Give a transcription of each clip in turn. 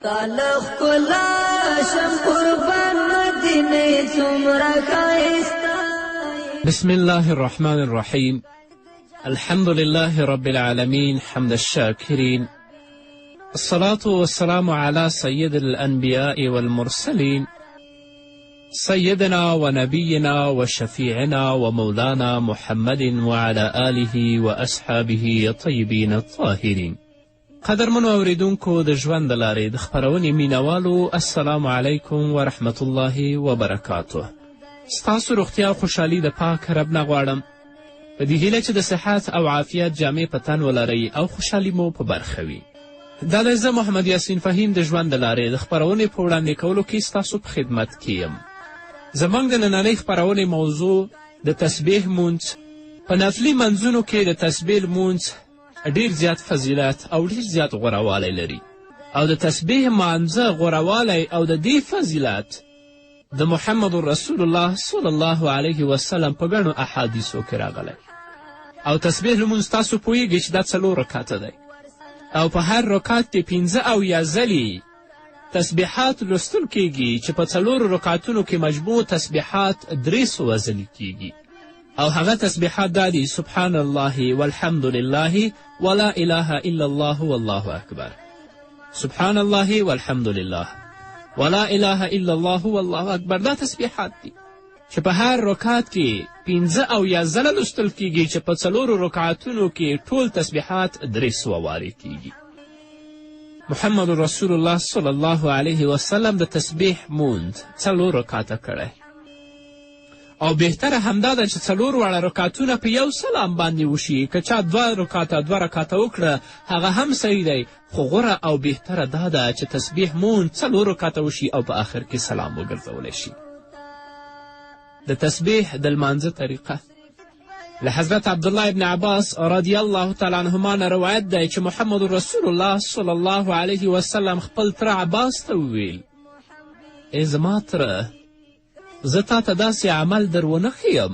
تالخ کلا شم قربان مدینه څومره ښایسته. بسم الله الرحمن الرحيم. الحمد لله رب العالمين حمد الشاكرين، الصلاة والسلام على سيد الأنبياء والمرسلين سيدنا ونبينا وشفيعنا ومولانا محمد وعلى آله وأصحابه الطيبين الطاهرين. قدرمنو اوریدونکو د ژوند د لارې د خپرونې مینوالو، السلام علیکم ورحمت الله وبرکاته. ستاسو روغتیا او خوشحالي د پاک رب نه غواړم، په دې هیله چې د صحت او عافیت جامې په تن ولرئ او خوشحالي مو په برخه وي. دا دی زه محمد یاسین فهیم د ژوند د لارې د خپرونې په وړاندې کولو کې ستاسو په خدمت کې یم. زموږ د نننۍ خپرونې موضوع د تسبیح مونځ. په نفلي منځونو کې د تسبیح لمونځ ډیر زیات فضیلت او ډیر زیات غوروالی لري، او د تسبیح مانځه غوروالی او د دې فضیلت د محمد رسول الله صلی الله علیه وسلم په ګڼو احادیثو کې راغلی. او تسبیح لمونځ تاسو پوهیږئ چې دا 4 رکعته دی، او په هر رکعت کې 15 ځلې تسبیحات لوستل کیږي، چې په 4 رکعتونو کې مجموع تسبیحات 300 ځلې کیږي. او هغه تسبیحات دا دي: سبحان الله والحمد لله ولا اله الا الله والله اکبر. سبحان الله والحمد لله ولا اله الا الله والله اکبر. دا تسبیحات دي چې په هر رکعت کې 15 ځله لوستل کیږي، چې په 4 رکعتونو کې ټول تسبیحات 300 وارې کیږي. محمد رسول الله صلی الله علیه وسلم د تسبیح مونځ 4 رکعته کړی، او بهتره همدا ده چې 4 واړه رکعتونه په یو سلام باندې وشي. که چا 2 رکعته وکړه هغه هم صحیح دی، خو غوره او بهتره دا ده چې تسبیح مونځ 4 رکعته وشي او په آخر کې سلام وګرځولی شي. د تسبیح د لمانځه طریقه. له حضرت عبدالله ابن عباس رضی الله تعالی عنهما نه روایت دی چې محمد رسول الله صلی الله علیه وسلم خپل تره عباس ته وویل: ای زما تره، زه تا ته داسې عمل در ونه ښیم،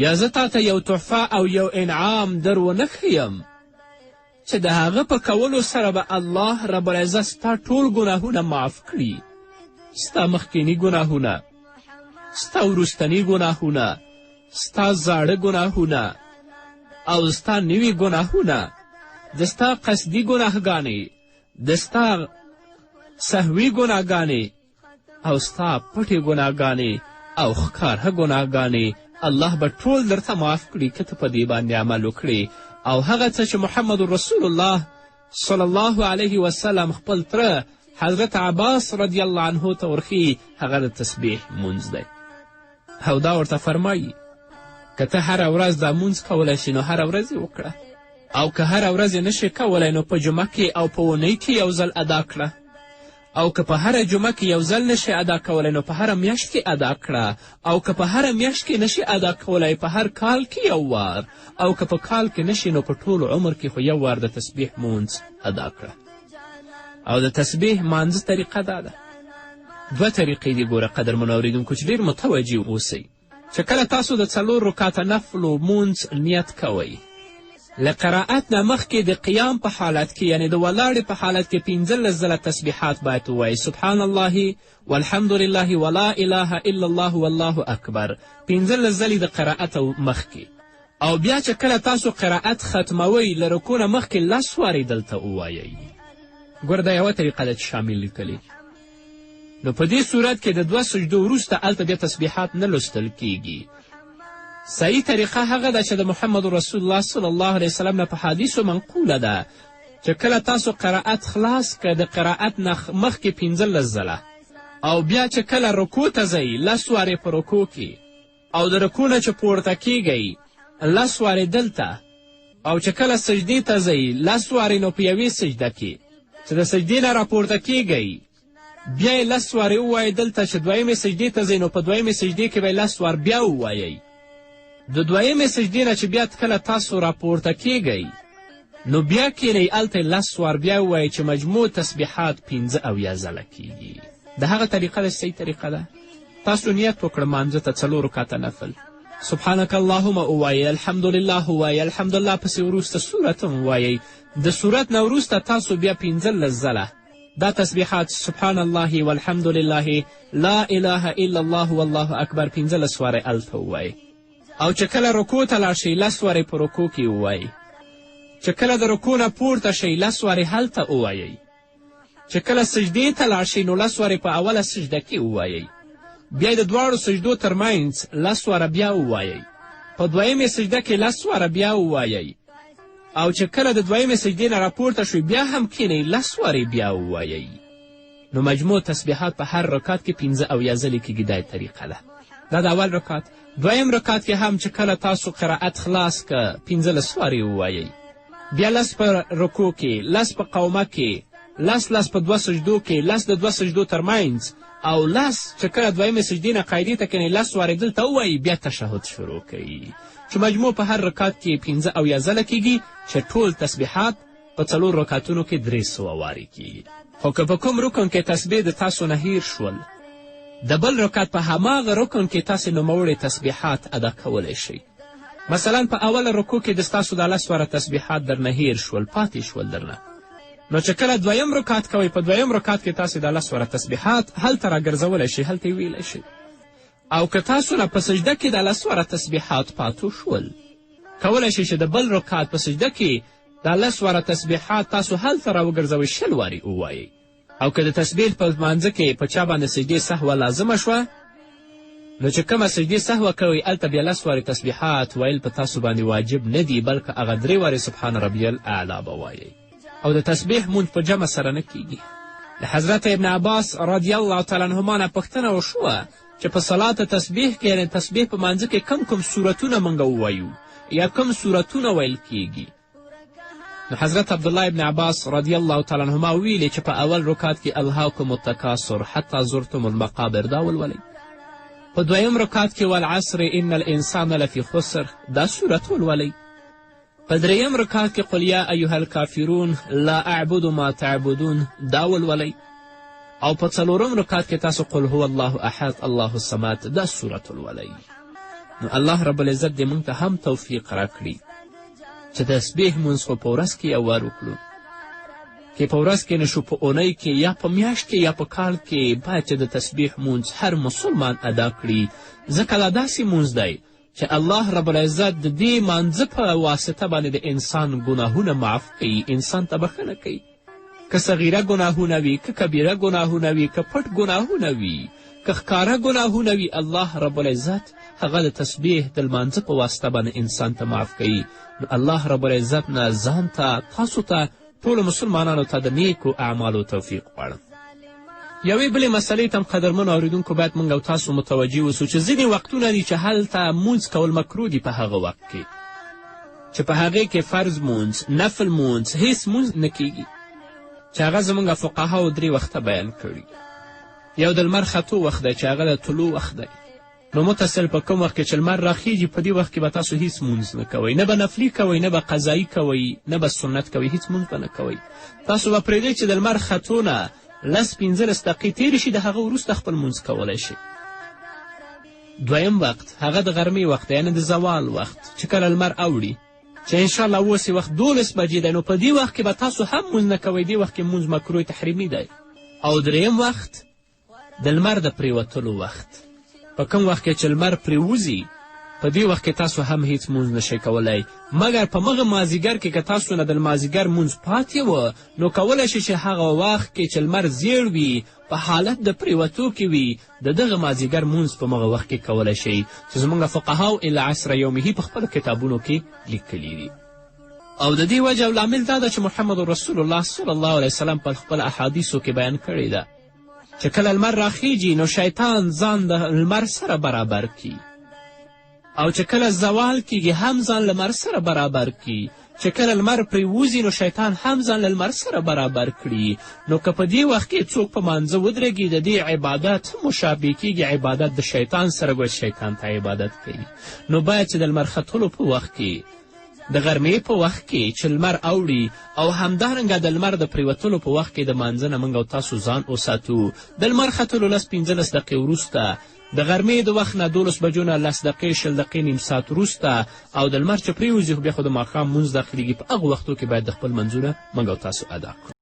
یا زه تا ته یو تحفه او یو انعام در ونه ښیم چې د هغه په کولو سره به الله رب العزت ستا ټول ګناهونه معاف کړي، ستا مخکیني ګناهونه، ستا وروستني ګناهونه، ستا زاړه ګناهونه او ستا نوي ګناهونه، د ستا قصدي ګناهګانې، د ستا سهوي ګناهګانې او ستا پټې ګناهګانې او ښکاره ګناهګانې الله به ټول درته معاف کړي که ته په دې باندې عمل وکړې. او هغه څه چې محمد رسول الله صلی الله علیه وسلم خپل تره حضرت عباس رضی الله عنه ته ورښیي هغه د تسبیح مونځ دی. او دا ورته فرمایي که ته هره ورځ دا مونځ کولی شي نو هره ورځ یې وکړه، او که هره ورځ یې نشې کولی نو په جمعه کې او په اونۍ کې یو ځل ادا کړه، او که په هره جمعه کې یو ځل نشي ادا کولی نو په هره میاشت کې ادا کړه، او که په هره میاشت کې نشي ادا کولی په هر کال کې یو وار، او که په کال کې نشي نو په ټول عمر کې خو یو وار د تسبیح مونځ ادا کړه. او د تسبیح مانځه طریقه دا ده. 2 طریقې دي. ګوره قدرمنو اوریدونکو چې ډېر متوجه اوسئ چې کله تاسو د 4 رکعته نفلو مونځ نیت کوئ، له قرائت نه مخکې د قیام په حالت کې، یعنې د ولاړې په حالت کې 15 ځله تسبیحات باید ووایئ: سبحان الله والحمد لله ولا اله الا الله والله اکبر 15 ځلې د قرائت مخکې. او بیا چې کله تاسو قرائت ختموئ له رکوع نه مخکې 10 وارې دلته ووایئ. ګوره دا یوه طریقه ده چې شامل لیکلي. نو په دې صورت کې د 2 سجدو وروسته هلته بیا تسبیحات نه لوستل کیږي. صحیح طریقه هغه ده چې د محمد رسول الله صلی الله علیه وسلم نه په حدیثو منقوله ده چې کله تاسو قرائت خلاص که د قرائت نه مخکې 15 ځله، او بیا چې کله رکوع ته ځئ 10 وارې په رکوع کې، او د رکوع نه چې پورته کیږئ 10 وارې دلته، او چې کله سجدې ته ځئ 10 وارې نو په یوې سجده کې، چې د سجدې نه راپورته کیږئ بیا یې 10 وارې ووایئ دلته، چې 2مې سجدې ته ځئ نو په 2مې سجدې کې به یې 10 وار بیا ووایئ. د 2مې سجدې نه چې بیا کله تاسو راپورته کیږئ نو بیا کینئ هلته یې 10 وار بیا ووایئ، چې مجموع تسبیحات 15 ځله کیږي. د هغه طریقه د صحیح طریقه ده. تاسو نیت وکړه مانځه ته 4 رکعته نفل، سبحانک اللهم ووایئ، الحمدلله ووایئ، الحمدلله پسې وروسته سورت هم ووایئ. د سورت نه وروسته تاسو بیا 15 ځله دا تسبیحات سبحان الله والحمد لله لا اله الا الله والله اکبر 15 وارې هلته ووایئ. او چې کله رکوع ته لاړ شئ 10 وارې په رکوع کې ووایئ. چې کله د رکوع نه پورته شئ 10 وارې هلته ووایئ. چې کله سجدې ته لاړ شئ نو 10 وارې په اوله سجده کې ووایئ. بیا د دواړو سجدو ترمنځ 10 واره بیا ووایئ. په دویمې سجده کې 10 واره بیا ووایئ. او چې کله د دویمې سجدې نه راپورته شوئ بیا هم کښېنئ 10 وارې بیا ووایئ. نو مجموع تسبیحات په هر رکعت کې 15 ځلې کېږي. دا طریقه ده. دا د اول رکعت. دویم رکعت کې هم چې کله تاسو قرائت خلاص که 15 وارې ووایئ. بیا 10 په رکوع کې، 10 په قومه کې، 10 په 2 سجدو کې، 10 د 2 سجدو ترمنځ، او 10 چې کله دویمې سجدې نه قاعدې ته کښېنئ 10 وارې دلته ووایي. بیا تشهد شروع کوي چې مجموع په هر رکعت کې 15 ځله کېږي چې ټول تسبیحات په 4 رکعتونو کې 300 وارې کېږي. خو که په کوم رکن کې تسبیح د تاسو نه هیر شول، د بل رکعت په هماغه رکن کې تاسې نوموړي تسبیحات ادا کولی شئ. مثلا په اوله رکوع کې د ستاسو د 10 واره تسبیحات درنه هیر شول، پاتې شول درنه، نو چې کله دویم رکعت کوئ په دویم رکعت کې تاسې د 10 واره تسبیحات هلته راګرځولی شئ، هلته یې ویلی شئ. او که تاسو نه په سجده کې د 10 واره تسبیحات پاتو شول، کولی شئ چې د بل رکعت په سجده کې د 10 واره تسبیحات تاسو هلته راوګرځوئ 20 وارې ووایئ. او که د تسبیح په لمانځه کې په چا باندې سجدې سهوه لازمه شوه، نو چې کومه سجدې سهوه کوئ هلته بیا 10 وارې تسبیحات ویل په تاسو باندې واجب نه دي، بلکې هغه 3 وارې سبحان ربی الاعلی به وایئ. او د تسبیح مونځ په جمع سره نه کیږي. د حضرت ابن عباس رضی الله تعالی عنهما نه پوښتنه وشوه چې په صلات تسبیح کې یعنې تسبیح په مانځه کې کوم صورتونه موږ ووایو یا کوم صورتونه ویل کیږي. نو حضرت عبدالله ابن عباس رضی الله تعالی عنهما ویلي چې په اول رکعت کې الهاکم التکاثر حتی زرتم المقابر دا ولولئ. په دویم رکعت کې والعصر ان الانسان لفی خسر دا صورت ولولئ. په دریم رکعت کې قل یا ایها الکافرون لا اعبد ما تعبدون دا ولولئ. او په 4م رکعت کې تاسو قل هو الله احد الله الصمد دا صورت ولولئ. نو الله رب العزت دې موږ ته هم توفیق راکړي چې تسبیح مونځ خو په ورځ کې یو وار وکړو، که په ورځ کې نه شو په اونۍ کې یا په میاشت کې یا په کال کې باید چې د تسبیح مونځ هر مسلمان ادا کړي، ځکه دا داسې مونځ دی چې الله رب العزت د دې مانځه په واسطه باندې د انسان ګناهونه معاف کوي، انسان ته بښنه کوي. که صغیره ګناهونه وي، که کبیره ګناهونه وي، که پټ ګناهونه وي، که ښکاره ګناهونه وي، الله رب العزت هغه د تسبیح د لمانځه په واسطه باندې انسان ته معاف کوي. نو الله رب العزت نه ځان ته، تاسو ته، ټولو مسلمانانو ته د نیکو اعمالو توفیق غواړم. یوې بلې مسلې ته هم قدرمنو اورېدونکو باید موږ او تاسو متوجه اوسو چې ځینې وختونه دي چې هلته مونځ کول مکروه دي په هغه وخت کې چې په هغې کې فرض مونځ، نفل مونځ، هیڅ مونځ نه کیږي، چې هغه زموږ فقهاو 3 وخته بیان کړي. یو د لمر ختو وخت دی چې هغه د طلوع وخت دی. نو متصل په کوم وخت کې چې لمر راخیږي په دې وخت کې به تاسو هیڅ مونځ نه کوئ، نه به نفلي کوئ، نه به قضایي کوئ، نه به سنت کوئ، هیڅ مونځ به نه کوئ. تاسو به پرېږدئ چې د لمر ختو نه 15 دقیقې تېرې شي، د هغه وروسته خپل مونځ کولی شي. دویم وخت هغه د غرمې وخت دی، یعنې د زوال وخت چې کله لمر اوړي، چې انشاءالله اوس وخت 12 بجې دی، نو په دې وخت کې به تاسو هم مونځ نه کوئ، دې وخت کې مونځ مکروه تحریمي دی. او دریم وخت د لمر د پرېوتلو وخت، په کوم وخت کې چې لمر پرېوځي په دې وخت کې تاسو هم هیڅ مونځ نشئ کولی، مګر په مغه مازدیګر کې که تاسو نه د لمازدیګر مونځ پاتې وه نو کولی شئ چې هغه وخت کې چې لمر زیړ وي په حالت د پرېوتو کې وي د دغه مازدیګر مونځ په مغه وخت کې کولی شئ، چې زموږ فقهاو الی عصر یومه په خپلو کتابونو کې لیکلي دي. او د دې وجه او لامل دا ده چې محمد رسول الله صلی الله علیه وسلم په خپل احادیثو کې بیان کړې ده چې کله لمر راخیږي نو شیطان ځان د لمر سره برابر کی، او چې کله زوال کیږي هم ځان لمر سره برابر کی، چې کله لمر پرېوځي نو شیطان هم ځان له لمر سره برابر کړي. نو که په دې وخت کې څوک په مانځه ودرېږي د دې عبادت مشابه کیږي، عبادت د شیطان سره ګویا شیطان ته عبادت کوي. نو باید چې د لمر ختلو په وخت کې، د غرمې په وخت کې چې لمر اوړي او همدارنګه د لمر د پرېوتلو په وخت کې د مانځه نه موږ او تاسو ځان وساتو. د لمر ختلو 15 دقیقې وروسته، د غرمې د وخت نه 12 بجو نه 10 دقیقې 20 دقیقې نیم ساعت وروسته، او د لمر چې پرېوځي خو بیا خو د ماښام مونځ داخلیږي، په هغو وختو کې باید د خپل منځونه موږ او تاسو ادا کړو.